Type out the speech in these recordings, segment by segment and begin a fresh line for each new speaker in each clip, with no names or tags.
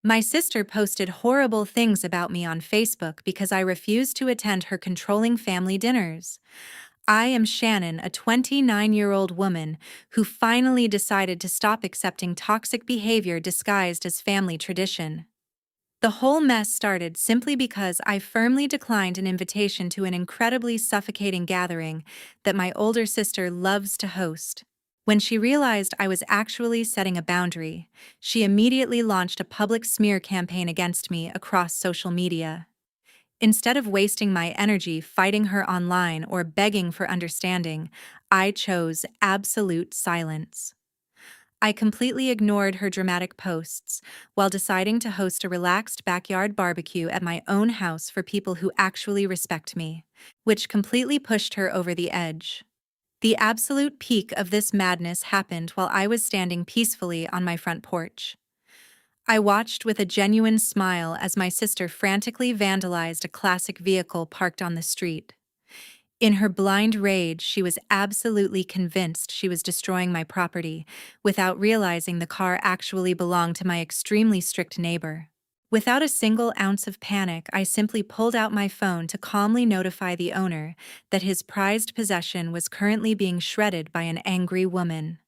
My sister posted horrible things about me on Facebook because I refused to attend her controlling family dinners. I am Shannon, a 29-year-old woman who finally decided to stop accepting toxic behavior disguised as family tradition. The whole mess started simply because I firmly declined an invitation to an incredibly suffocating gathering that my older sister loves to host. When she realized I was actually setting a boundary, she immediately launched a public smear campaign against me across social media. Instead of wasting my energy fighting her online or begging for understanding, I chose absolute silence. I completely ignored her dramatic posts while deciding to host a relaxed backyard barbecue at my own house for people who actually respect me, which completely pushed her over the edge. The absolute peak of this madness happened while I was standing peacefully on my front porch. I watched with a genuine smile as my sister frantically vandalized a classic vehicle parked on the street. In her blind rage, she was absolutely convinced she was destroying my property, without realizing the car actually belonged to my extremely strict neighbor. Without a single ounce of panic, I simply pulled out my phone to calmly notify the owner that his prized possession was currently being shredded by an angry woman.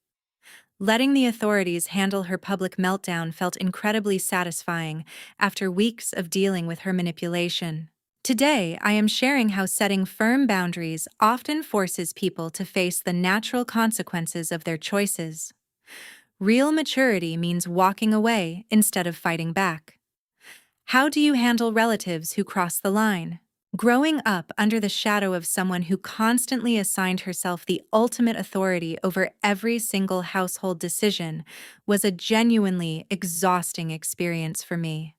Letting the authorities handle her public meltdown felt incredibly satisfying after weeks of dealing with her manipulation. Today, I am sharing how setting firm boundaries often forces people to face the natural consequences of their choices. Real maturity means walking away instead of fighting back. How do you handle relatives who cross the line? Growing up under the shadow of someone who constantly assigned herself the ultimate authority over every single household decision was a genuinely exhausting experience for me.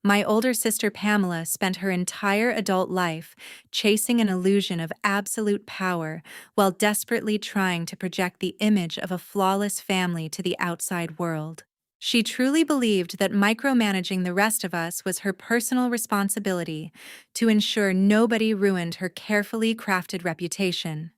My older sister Pamela spent her entire adult life chasing an illusion of absolute power while desperately trying to project the image of a flawless family to the outside world. She truly believed that micromanaging the rest of us was her personal responsibility to ensure nobody ruined her carefully crafted reputation.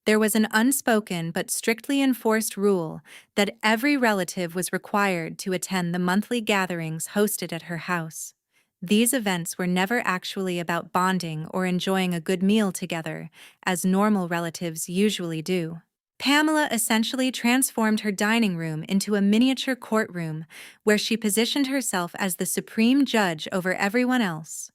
There was an unspoken but strictly enforced rule that every relative was required to attend the monthly gatherings hosted at her house. These events were never actually about bonding or enjoying a good meal together, as normal relatives usually do. Pamela essentially transformed her dining room into a miniature courtroom where she positioned herself as the supreme judge over everyone else.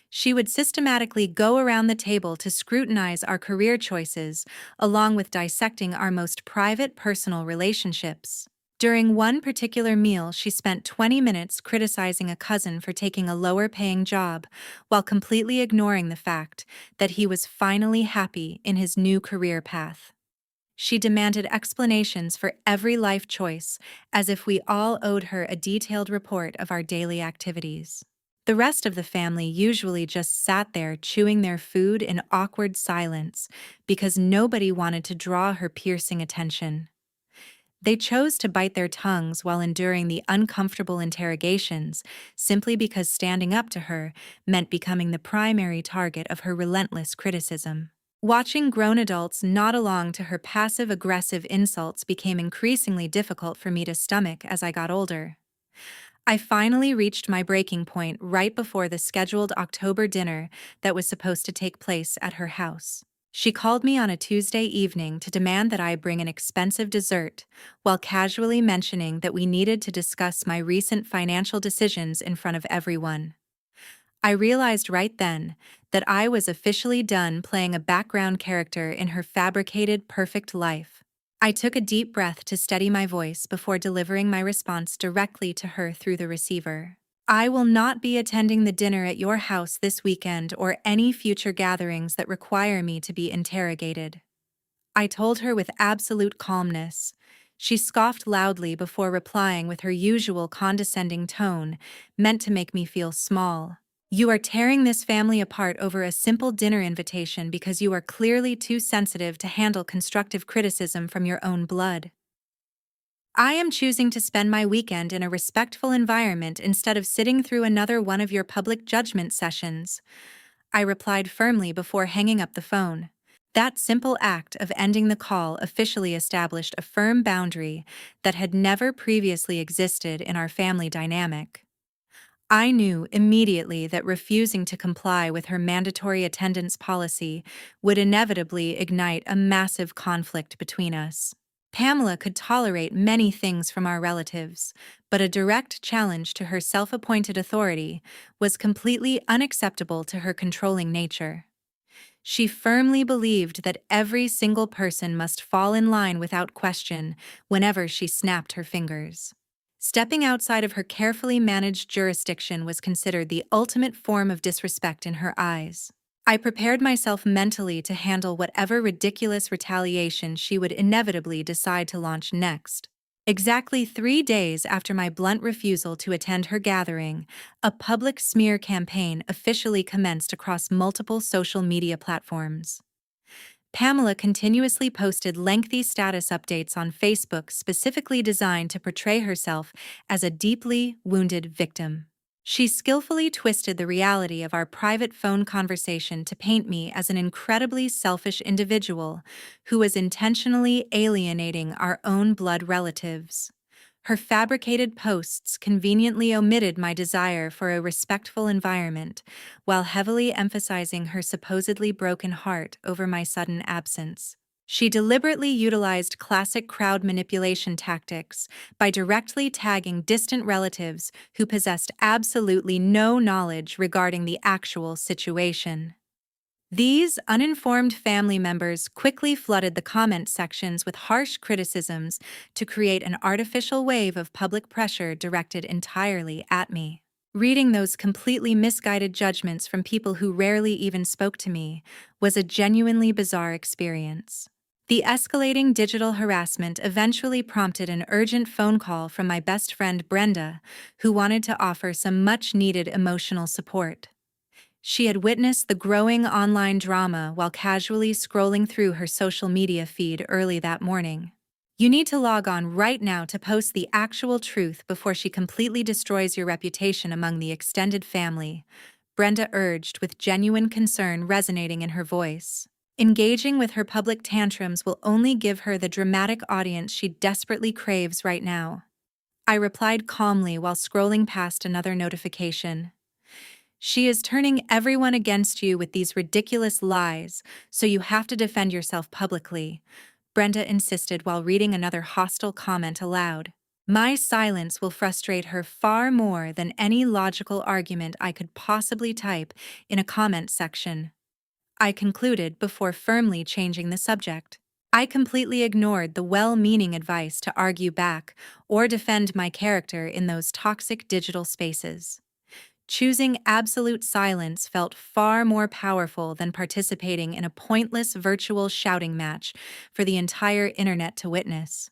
She would systematically go around the table to scrutinize our career choices, along with dissecting our most private personal relationships. During one particular meal, she spent 20 minutes criticizing a cousin for taking a lower-paying job, while completely ignoring the fact that he was finally happy in his new career path. She demanded explanations for every life choice, as if we all owed her a detailed report of our daily activities. The rest of the family usually just sat there chewing their food in awkward silence because nobody wanted to draw her piercing attention. They chose to bite their tongues while enduring the uncomfortable interrogations simply because standing up to her meant becoming the primary target of her relentless criticism. Watching grown adults nod along to her passive-aggressive insults became increasingly difficult for me to stomach as I got older. I finally reached my breaking point right before the scheduled October dinner that was supposed to take place at her house. She called me on a Tuesday evening to demand that I bring an expensive dessert, while casually mentioning that we needed to discuss my recent financial decisions in front of everyone. I realized right then that I was officially done playing a background character in her fabricated perfect life. I took a deep breath to steady my voice before delivering my response directly to her through the receiver. I will not be attending the dinner at your house this weekend or any future gatherings that require me to be interrogated. I told her with absolute calmness. She scoffed loudly before replying with her usual condescending tone, meant to make me feel small. You are tearing this family apart over a simple dinner invitation because you are clearly too sensitive to handle constructive criticism from your own blood. I am choosing to spend my weekend in a respectful environment instead of sitting through another one of your public judgment sessions, I replied firmly before hanging up the phone. That simple act of ending the call officially established a firm boundary that had never previously existed in our family dynamic. I knew immediately that refusing to comply with her mandatory attendance policy would inevitably ignite a massive conflict between us. Pamela could tolerate many things from our relatives, but a direct challenge to her self-appointed authority was completely unacceptable to her controlling nature. She firmly believed that every single person must fall in line without question whenever she snapped her fingers. Stepping outside of her carefully managed jurisdiction was considered the ultimate form of disrespect in her eyes. I prepared myself mentally to handle whatever ridiculous retaliation she would inevitably decide to launch next. Exactly 3 days after my blunt refusal to attend her gathering, a public smear campaign officially commenced across multiple social media platforms. Pamela continuously posted lengthy status updates on Facebook specifically designed to portray herself as a deeply wounded victim. She skillfully twisted the reality of our private phone conversation to paint me as an incredibly selfish individual who was intentionally alienating our own blood relatives. Her fabricated posts conveniently omitted my desire for a respectful environment, while heavily emphasizing her supposedly broken heart over my sudden absence. She deliberately utilized classic crowd manipulation tactics by directly tagging distant relatives who possessed absolutely no knowledge regarding the actual situation. These uninformed family members quickly flooded the comment sections with harsh criticisms to create an artificial wave of public pressure directed entirely at me. Reading those completely misguided judgments from people who rarely even spoke to me was a genuinely bizarre experience. The escalating digital harassment eventually prompted an urgent phone call from my best friend Brenda, who wanted to offer some much-needed emotional support. She had witnessed the growing online drama while casually scrolling through her social media feed early that morning. You need to log on right now to post the actual truth before she completely destroys your reputation among the extended family, Brenda urged with genuine concern resonating in her voice. Engaging with her public tantrums will only give her the dramatic audience she desperately craves right now. I replied calmly while scrolling past another notification. She is turning everyone against you with these ridiculous lies, so you have to defend yourself publicly, Brenda insisted while reading another hostile comment aloud. My silence will frustrate her far more than any logical argument I could possibly type in a comment section, I concluded before firmly changing the subject. I completely ignored the well-meaning advice to argue back or defend my character in those toxic digital spaces. Choosing absolute silence felt far more powerful than participating in a pointless virtual shouting match for the entire internet to witness.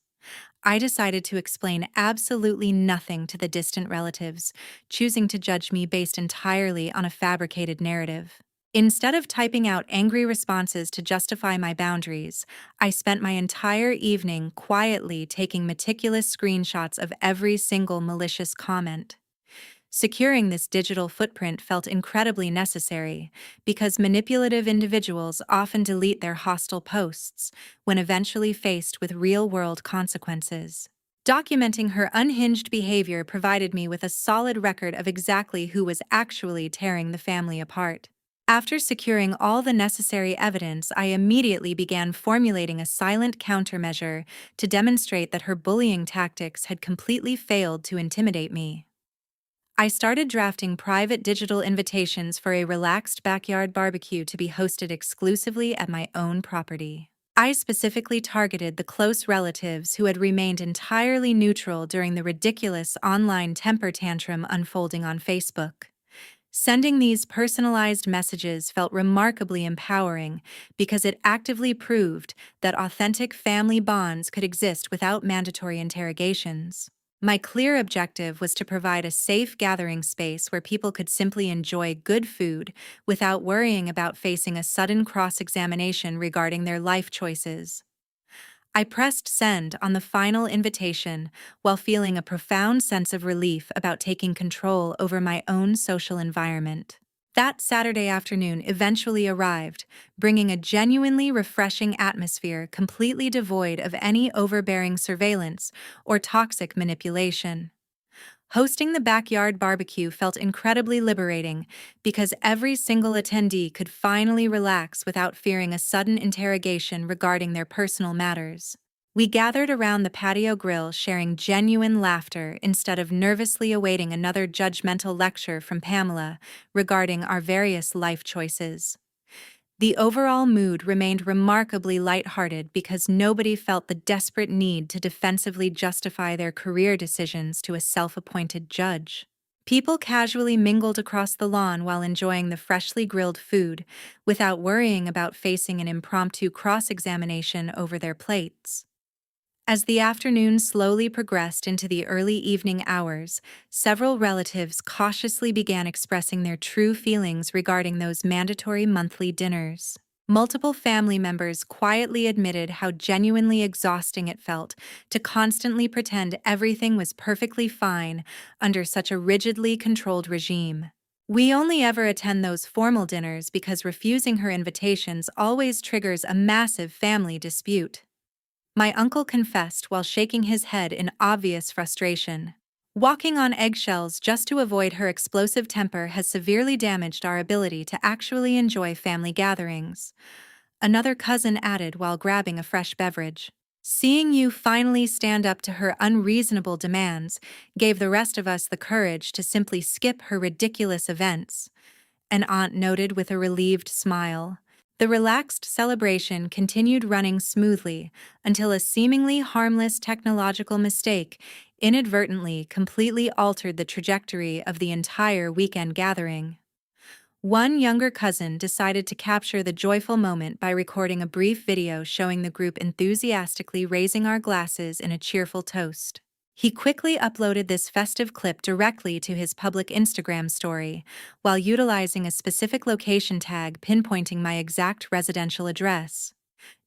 I decided to explain absolutely nothing to the distant relatives, choosing to judge me based entirely on a fabricated narrative. Instead of typing out angry responses to justify my boundaries, I spent my entire evening quietly taking meticulous screenshots of every single malicious comment. Securing this digital footprint felt incredibly necessary because manipulative individuals often delete their hostile posts when eventually faced with real-world consequences. Documenting her unhinged behavior provided me with a solid record of exactly who was actually tearing the family apart. After securing all the necessary evidence, I immediately began formulating a silent countermeasure to demonstrate that her bullying tactics had completely failed to intimidate me. I started drafting private digital invitations for a relaxed backyard barbecue to be hosted exclusively at my own property. I specifically targeted the close relatives who had remained entirely neutral during the ridiculous online temper tantrum unfolding on Facebook. Sending these personalized messages felt remarkably empowering because it actively proved that authentic family bonds could exist without mandatory interrogations. My clear objective was to provide a safe gathering space where people could simply enjoy good food without worrying about facing a sudden cross-examination regarding their life choices. I pressed send on the final invitation while feeling a profound sense of relief about taking control over my own social environment. That Saturday afternoon eventually arrived, bringing a genuinely refreshing atmosphere completely devoid of any overbearing surveillance or toxic manipulation. Hosting the backyard barbecue felt incredibly liberating because every single attendee could finally relax without fearing a sudden interrogation regarding their personal matters. We gathered around the patio grill sharing genuine laughter instead of nervously awaiting another judgmental lecture from Pamela regarding our various life choices. The overall mood remained remarkably lighthearted because nobody felt the desperate need to defensively justify their career decisions to a self-appointed judge. People casually mingled across the lawn while enjoying the freshly grilled food, without worrying about facing an impromptu cross-examination over their plates. As the afternoon slowly progressed into the early evening hours, several relatives cautiously began expressing their true feelings regarding those mandatory monthly dinners. Multiple family members quietly admitted how genuinely exhausting it felt to constantly pretend everything was perfectly fine under such a rigidly controlled regime. We only ever attend those formal dinners because refusing her invitations always triggers a massive family dispute, my uncle confessed while shaking his head in obvious frustration. Walking on eggshells just to avoid her explosive temper has severely damaged our ability to actually enjoy family gatherings, another cousin added while grabbing a fresh beverage. Seeing you finally stand up to her unreasonable demands gave the rest of us the courage to simply skip her ridiculous events, an aunt noted with a relieved smile. The relaxed celebration continued running smoothly until a seemingly harmless technological mistake inadvertently completely altered the trajectory of the entire weekend gathering. One younger cousin decided to capture the joyful moment by recording a brief video showing the group enthusiastically raising our glasses in a cheerful toast. He quickly uploaded this festive clip directly to his public Instagram story, while utilizing a specific location tag pinpointing my exact residential address.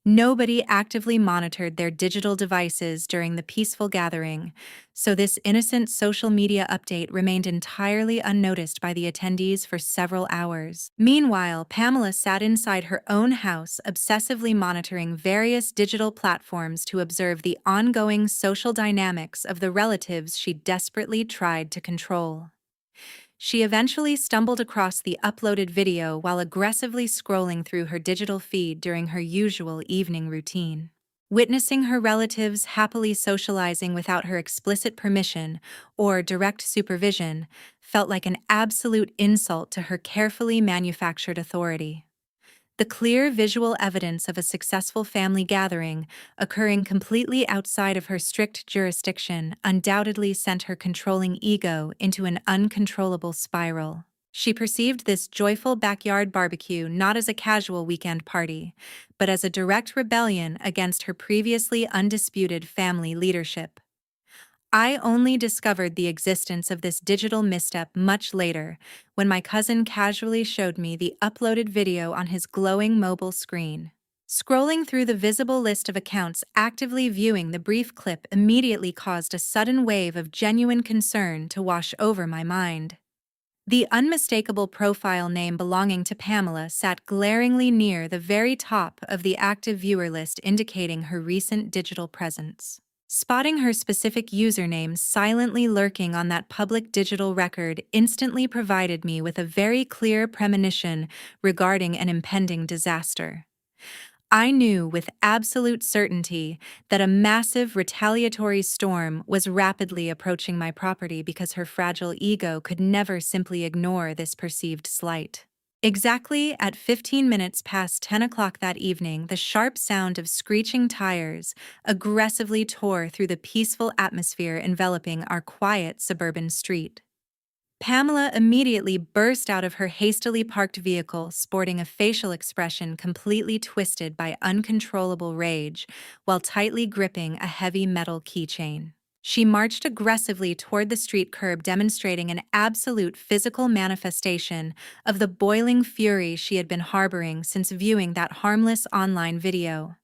Nobody actively monitored their digital devices during the peaceful gathering, so this innocent social media update remained entirely unnoticed by the attendees for several hours. Meanwhile, Pamela sat inside her own house, obsessively monitoring various digital platforms to observe the ongoing social dynamics of the relatives she desperately tried to control. She eventually stumbled across the uploaded video while aggressively scrolling through her digital feed during her usual evening routine. Witnessing her relatives happily socializing without her explicit permission or direct supervision felt like an absolute insult to her carefully manufactured authority. The clear visual evidence of a successful family gathering, occurring completely outside of her strict jurisdiction, undoubtedly sent her controlling ego into an uncontrollable spiral. She perceived this joyful backyard barbecue not as a casual weekend party, but as a direct rebellion against her previously undisputed family leadership. I only discovered the existence of this digital misstep much later, when my cousin casually showed me the uploaded video on his glowing mobile screen. Scrolling through the visible list of accounts actively viewing the brief clip immediately caused a sudden wave of genuine concern to wash over my mind. The unmistakable profile name belonging to Pamela sat glaringly near the very top of the active viewer list, indicating her recent digital presence. Spotting her specific username silently lurking on that public digital record instantly provided me with a very clear premonition regarding an impending disaster. I knew with absolute certainty that a massive retaliatory storm was rapidly approaching my property because her fragile ego could never simply ignore this perceived slight. Exactly at 15 minutes past 10 o'clock that evening, the sharp sound of screeching tires aggressively tore through the peaceful atmosphere enveloping our quiet suburban street. Pamela immediately burst out of her hastily parked vehicle, sporting a facial expression completely twisted by uncontrollable rage, while tightly gripping a heavy metal keychain. She marched aggressively toward the street curb, demonstrating an absolute physical manifestation of the boiling fury she had been harboring since viewing that harmless online video.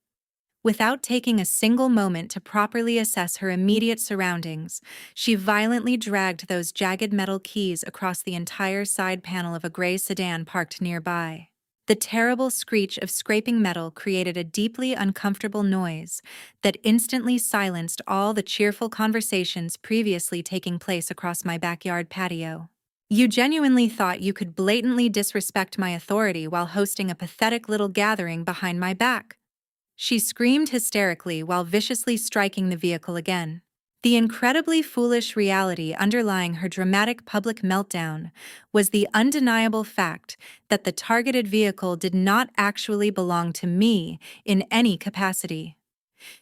Without taking a single moment to properly assess her immediate surroundings, she violently dragged those jagged metal keys across the entire side panel of a gray sedan parked nearby. The terrible screech of scraping metal created a deeply uncomfortable noise that instantly silenced all the cheerful conversations previously taking place across my backyard patio. You genuinely thought you could blatantly disrespect my authority while hosting a pathetic little gathering behind my back. She screamed hysterically while viciously striking the vehicle again. The incredibly foolish reality underlying her dramatic public meltdown was the undeniable fact that the targeted vehicle did not actually belong to me in any capacity.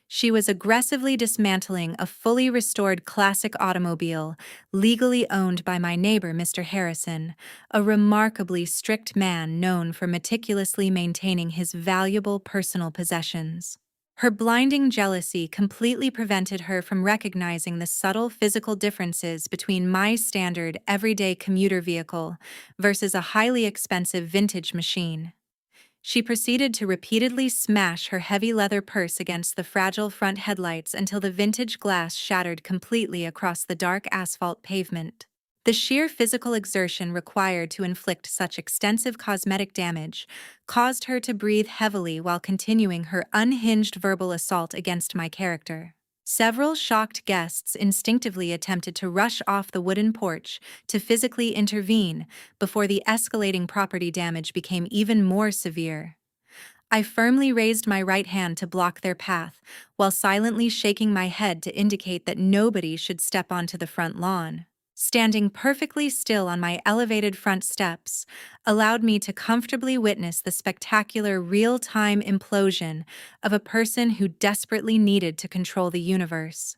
She was aggressively dismantling a fully restored classic automobile, legally owned by my neighbor, Mr. Harrison, a remarkably strict man known for meticulously maintaining his valuable personal possessions. Her blinding jealousy completely prevented her from recognizing the subtle physical differences between my standard everyday commuter vehicle versus a highly expensive vintage machine. She proceeded to repeatedly smash her heavy leather purse against the fragile front headlights until the vintage glass shattered completely across the dark asphalt pavement. The sheer physical exertion required to inflict such extensive cosmetic damage caused her to breathe heavily while continuing her unhinged verbal assault against my character. Several shocked guests instinctively attempted to rush off the wooden porch to physically intervene before the escalating property damage became even more severe. I firmly raised my right hand to block their path, while silently shaking my head to indicate that nobody should step onto the front lawn. Standing perfectly still on my elevated front steps allowed me to comfortably witness the spectacular real-time implosion of a person who desperately needed to control the universe.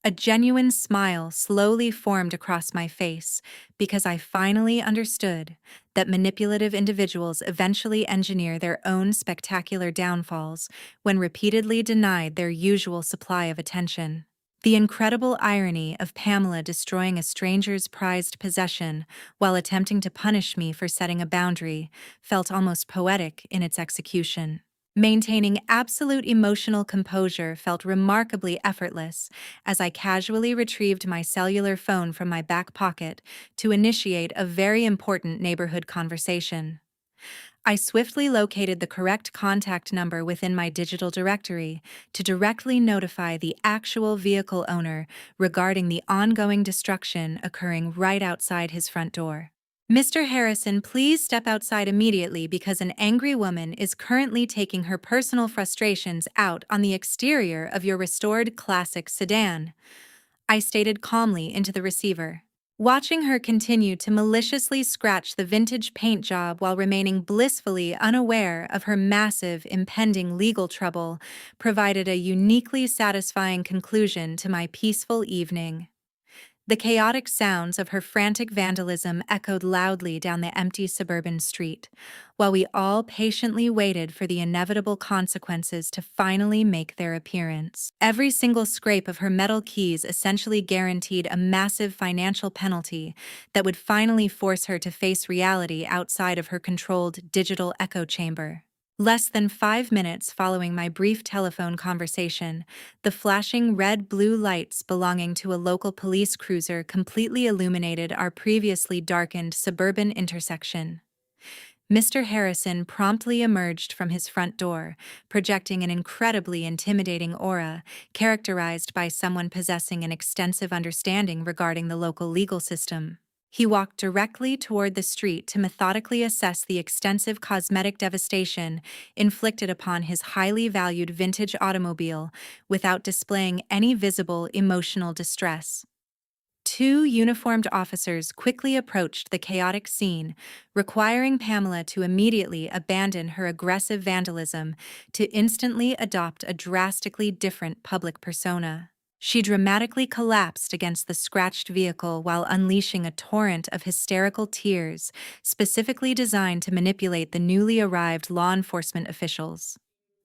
A genuine smile slowly formed across my face because I finally understood that manipulative individuals eventually engineer their own spectacular downfalls when repeatedly denied their usual supply of attention. The incredible irony of Pamela destroying a stranger's prized possession while attempting to punish me for setting a boundary felt almost poetic in its execution. Maintaining absolute emotional composure felt remarkably effortless as I casually retrieved my cellular phone from my back pocket to initiate a very important neighborhood conversation. I swiftly located the correct contact number within my digital directory to directly notify the actual vehicle owner regarding the ongoing destruction occurring right outside his front door. Mr. Harrison, please step outside immediately because an angry woman is currently taking her personal frustrations out on the exterior of your restored classic sedan, I stated calmly into the receiver. Watching her continue to maliciously scratch the vintage paint job while remaining blissfully unaware of her massive, impending legal trouble provided a uniquely satisfying conclusion to my peaceful evening. The chaotic sounds of her frantic vandalism echoed loudly down the empty suburban street, while we all patiently waited for the inevitable consequences to finally make their appearance. Every single scrape of her metal keys essentially guaranteed a massive financial penalty that would finally force her to face reality outside of her controlled digital echo chamber. Less than 5 minutes following my brief telephone conversation, the flashing red-blue lights belonging to a local police cruiser completely illuminated our previously darkened suburban intersection. Mr. Harrison promptly emerged from his front door, projecting an incredibly intimidating aura, characterized by someone possessing an extensive understanding regarding the local legal system. He walked directly toward the street to methodically assess the extensive cosmetic devastation inflicted upon his highly valued vintage automobile without displaying any visible emotional distress. Two uniformed officers quickly approached the chaotic scene, requiring Pamela to immediately abandon her aggressive vandalism to instantly adopt a drastically different public persona. She dramatically collapsed against the scratched vehicle while unleashing a torrent of hysterical tears, specifically designed to manipulate the newly arrived law enforcement officials.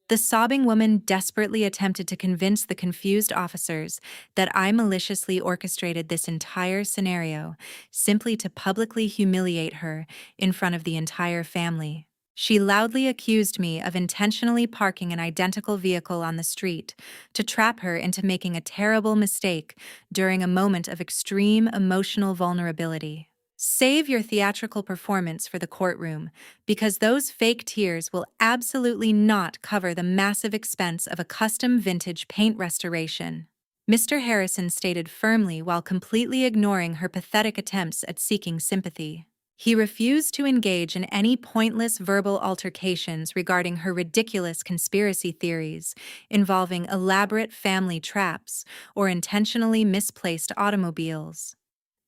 The sobbing woman desperately attempted to convince the confused officers that I maliciously orchestrated this entire scenario simply to publicly humiliate her in front of the entire family. She loudly accused me of intentionally parking an identical vehicle on the street to trap her into making a terrible mistake during a moment of extreme emotional vulnerability. Save your theatrical performance for the courtroom, because those fake tears will absolutely not cover the massive expense of a custom vintage paint restoration. Mr. Harrison stated firmly while completely ignoring her pathetic attempts at seeking sympathy. He refused to engage in any pointless verbal altercations regarding her ridiculous conspiracy theories involving elaborate family traps or intentionally misplaced automobiles.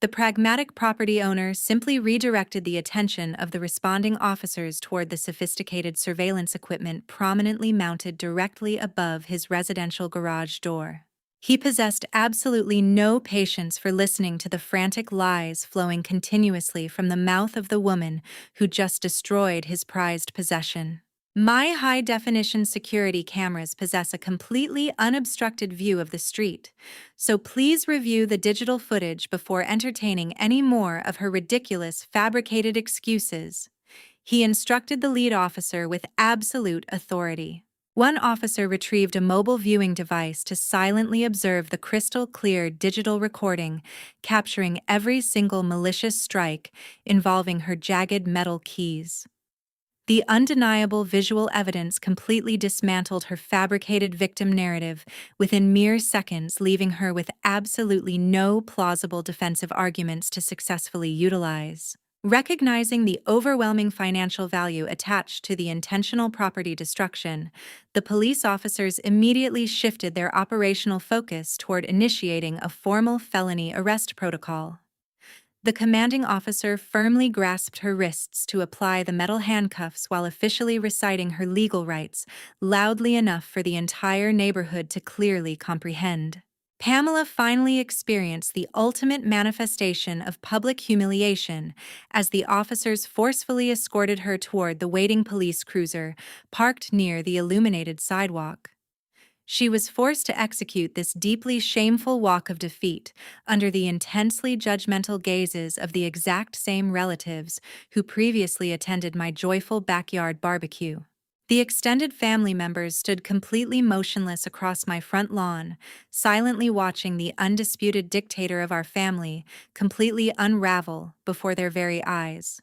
The pragmatic property owner simply redirected the attention of the responding officers toward the sophisticated surveillance equipment prominently mounted directly above his residential garage door. He possessed absolutely no patience for listening to the frantic lies flowing continuously from the mouth of the woman who just destroyed his prized possession. My high-definition security cameras possess a completely unobstructed view of the street, so please review the digital footage before entertaining any more of her ridiculous, fabricated excuses. He instructed the lead officer with absolute authority. One officer retrieved a mobile viewing device to silently observe the crystal-clear digital recording, capturing every single malicious strike involving her jagged metal keys. The undeniable visual evidence completely dismantled her fabricated victim narrative within mere seconds, leaving her with absolutely no plausible defensive arguments to successfully utilize. Recognizing the overwhelming financial value attached to the intentional property destruction, the police officers immediately shifted their operational focus toward initiating a formal felony arrest protocol. The commanding officer firmly grasped her wrists to apply the metal handcuffs while officially reciting her legal rights, loudly enough for the entire neighborhood to clearly comprehend. Pamela finally experienced the ultimate manifestation of public humiliation as the officers forcefully escorted her toward the waiting police cruiser parked near the illuminated sidewalk. She was forced to execute this deeply shameful walk of defeat under the intensely judgmental gazes of the exact same relatives who previously attended my joyful backyard barbecue. The extended family members stood completely motionless across my front lawn, silently watching the undisputed dictator of our family completely unravel before their very eyes.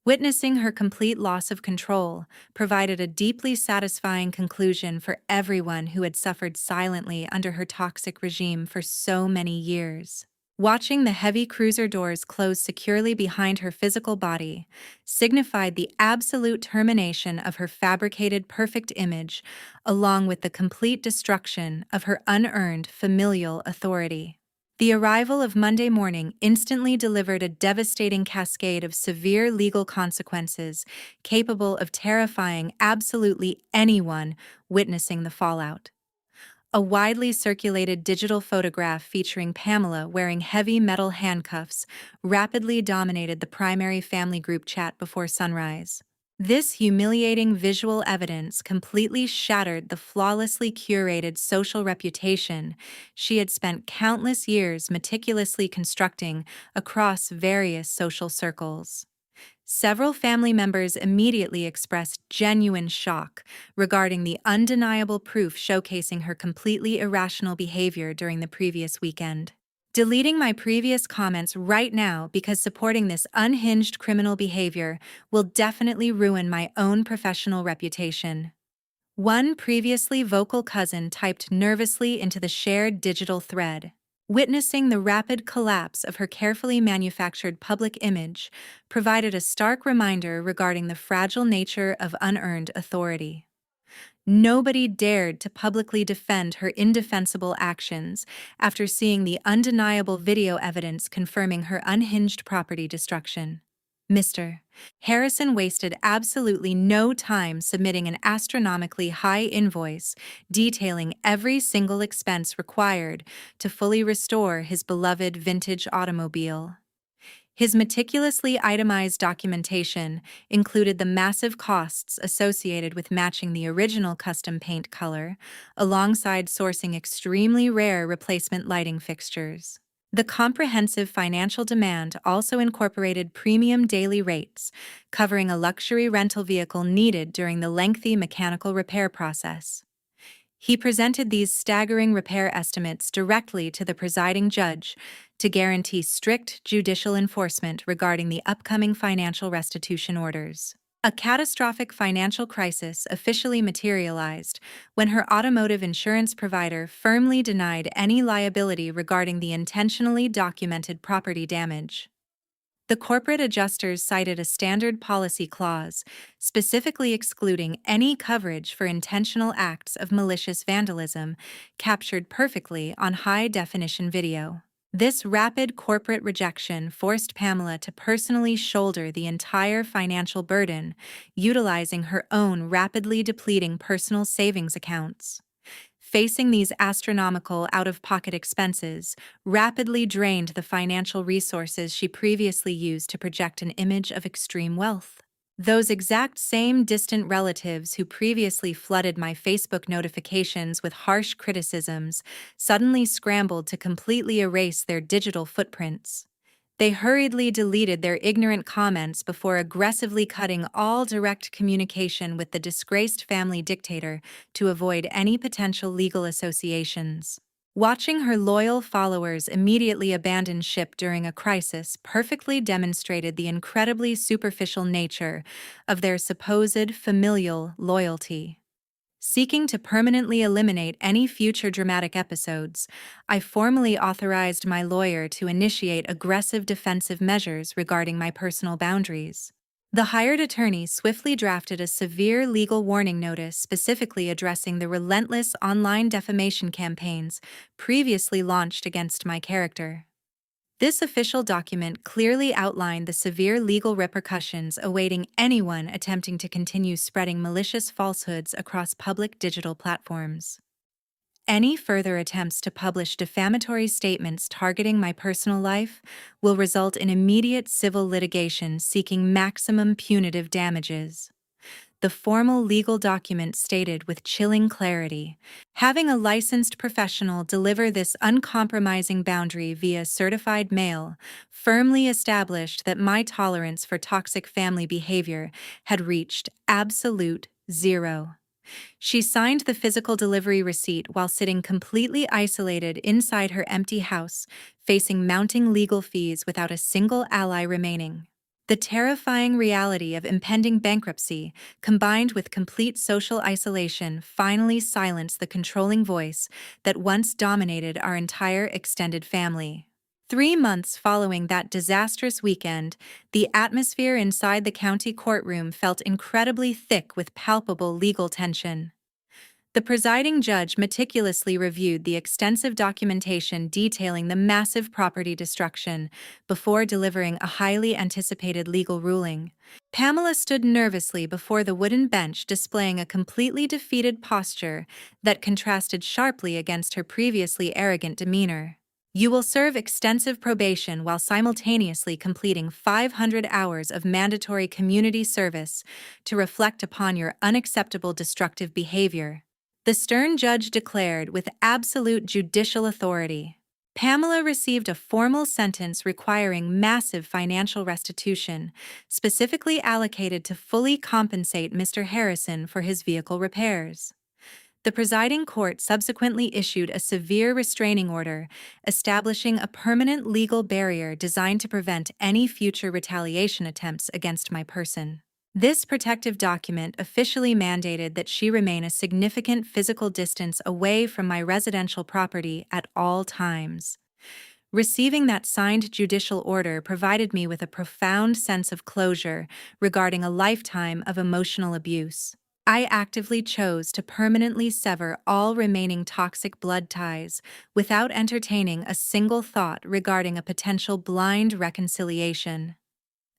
Witnessing her complete loss of control provided a deeply satisfying conclusion for everyone who had suffered silently under her toxic regime for so many years. Watching the heavy cruiser doors close securely behind her physical body signified the absolute termination of her fabricated perfect image, along with the complete destruction of her unearned familial authority. The arrival of Monday morning instantly delivered a devastating cascade of severe legal consequences capable of terrifying absolutely anyone witnessing the fallout. A widely circulated digital photograph featuring Pamela wearing heavy metal handcuffs rapidly dominated the primary family group chat before sunrise. This humiliating visual evidence completely shattered the flawlessly curated social reputation she had spent countless years meticulously constructing across various social circles. Several family members immediately expressed genuine shock regarding the undeniable proof showcasing her completely irrational behavior during the previous weekend. Deleting my previous comments right now because supporting this unhinged criminal behavior will definitely ruin my own professional reputation. One previously vocal cousin typed nervously into the shared digital thread. Witnessing the rapid collapse of her carefully manufactured public image provided a stark reminder regarding the fragile nature of unearned authority. Nobody dared to publicly defend her indefensible actions after seeing the undeniable video evidence confirming her unhinged property destruction. Mr. Harrison wasted absolutely no time submitting an astronomically high invoice detailing every single expense required to fully restore his beloved vintage automobile. His meticulously itemized documentation included the massive costs associated with matching the original custom paint color, alongside sourcing extremely rare replacement lighting fixtures. The comprehensive financial demand also incorporated premium daily rates, covering a luxury rental vehicle needed during the lengthy mechanical repair process. He presented these staggering repair estimates directly to the presiding judge to guarantee strict judicial enforcement regarding the upcoming financial restitution orders. A catastrophic financial crisis officially materialized when her automotive insurance provider firmly denied any liability regarding the intentionally documented property damage. The corporate adjusters cited a standard policy clause, specifically excluding any coverage for intentional acts of malicious vandalism captured perfectly on high-definition video. This rapid corporate rejection forced Pamela to personally shoulder the entire financial burden, utilizing her own rapidly depleting personal savings accounts. Facing these astronomical out-of-pocket expenses rapidly drained the financial resources she previously used to project an image of extreme wealth. Those exact same distant relatives who previously flooded my Facebook notifications with harsh criticisms suddenly scrambled to completely erase their digital footprints. They hurriedly deleted their ignorant comments before aggressively cutting all direct communication with the disgraced family dictator to avoid any potential legal associations. Watching her loyal followers immediately abandon ship during a crisis perfectly demonstrated the incredibly superficial nature of their supposed familial loyalty. Seeking to permanently eliminate any future dramatic episodes, I formally authorized my lawyer to initiate aggressive defensive measures regarding my personal boundaries. The hired attorney swiftly drafted a severe legal warning notice specifically addressing the relentless online defamation campaigns previously launched against my character. This official document clearly outlined the severe legal repercussions awaiting anyone attempting to continue spreading malicious falsehoods across public digital platforms. Any further attempts to publish defamatory statements targeting my personal life will result in immediate civil litigation seeking maximum punitive damages. The formal legal document stated with chilling clarity, having a licensed professional deliver this uncompromising boundary via certified mail firmly established that my tolerance for toxic family behavior had reached absolute zero. She signed the physical delivery receipt while sitting completely isolated inside her empty house, facing mounting legal fees without a single ally remaining. The terrifying reality of impending bankruptcy, combined with complete social isolation, finally silenced the controlling voice that once dominated our entire extended family. 3 months following that disastrous weekend, the atmosphere inside the county courtroom felt incredibly thick with palpable legal tension. The presiding judge meticulously reviewed the extensive documentation detailing the massive property destruction before delivering a highly anticipated legal ruling. Pamela stood nervously before the wooden bench, displaying a completely defeated posture that contrasted sharply against her previously arrogant demeanor. You will serve extensive probation while simultaneously completing 500 hours of mandatory community service to reflect upon your unacceptable destructive behavior, the stern judge declared with absolute judicial authority. Pamela received a formal sentence requiring massive financial restitution, specifically allocated to fully compensate Mr. Harrison for his vehicle repairs. The presiding court subsequently issued a severe restraining order, establishing a permanent legal barrier designed to prevent any future retaliation attempts against my person. This protective document officially mandated that she remain a significant physical distance away from my residential property at all times. Receiving that signed judicial order provided me with a profound sense of closure regarding a lifetime of emotional abuse. I actively chose to permanently sever all remaining toxic blood ties without entertaining a single thought regarding a potential blind reconciliation.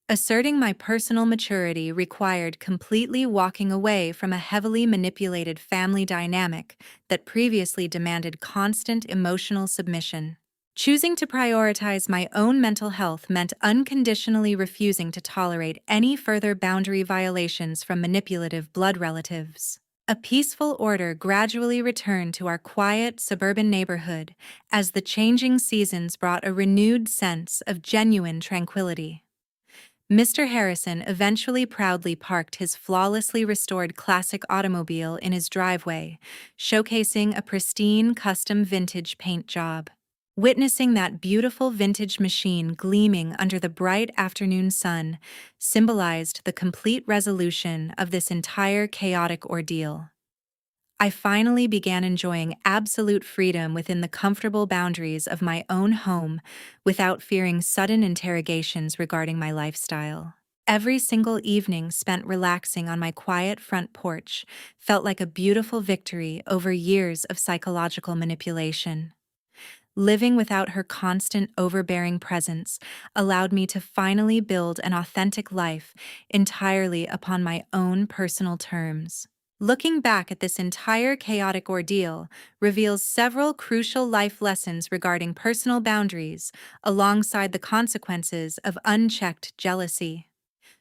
Asserting my personal maturity required completely walking away from a heavily manipulated family dynamic that previously demanded constant emotional submission. Choosing to prioritize my own mental health meant unconditionally refusing to tolerate any further boundary violations from manipulative blood relatives. A peaceful order gradually returned to our quiet suburban neighborhood as the changing seasons brought a renewed sense of genuine tranquility. Mr. Harrison eventually proudly parked his flawlessly restored classic automobile in his driveway, showcasing a pristine custom vintage paint job. Witnessing that beautiful vintage machine gleaming under the bright afternoon sun symbolized the complete resolution of this entire chaotic ordeal. I finally began enjoying absolute freedom within the comfortable boundaries of my own home without fearing sudden interrogations regarding my lifestyle. Every single evening spent relaxing on my quiet front porch felt like a beautiful victory over years of psychological manipulation. Living without her constant, overbearing presence allowed me to finally build an authentic life entirely upon my own personal terms. Looking back at this entire chaotic ordeal reveals several crucial life lessons regarding personal boundaries, alongside the consequences of unchecked jealousy.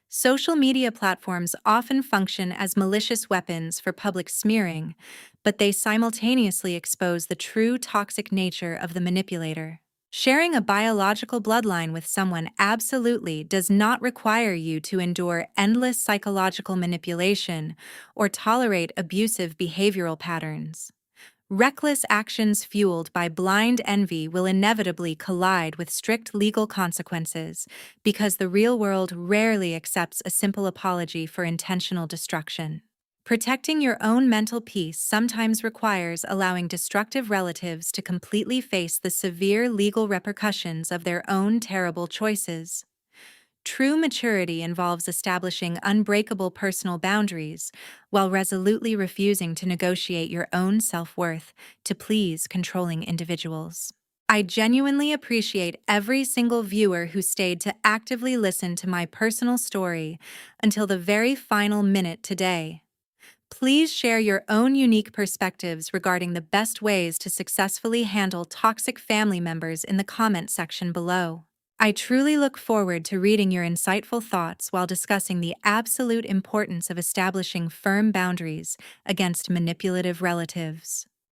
Social media platforms often function as malicious weapons for public smearing, but they simultaneously expose the true toxic nature of the manipulator. Sharing a biological bloodline with someone absolutely does not require you to endure endless psychological manipulation or tolerate abusive behavioral patterns. Reckless actions fueled by blind envy will inevitably collide with strict legal consequences, because the real world rarely accepts a simple apology for intentional destruction. Protecting your own mental peace sometimes requires allowing destructive relatives to completely face the severe legal repercussions of their own terrible choices. True maturity involves establishing unbreakable personal boundaries while resolutely refusing to negotiate your own self-worth to please controlling individuals. I genuinely appreciate every single viewer who stayed to actively listen to my personal story until the very final minute today. Please share your own unique perspectives regarding the best ways to successfully handle toxic family members in the comment section below. I truly look forward to reading your insightful thoughts while discussing the absolute importance of establishing firm boundaries against manipulative relatives.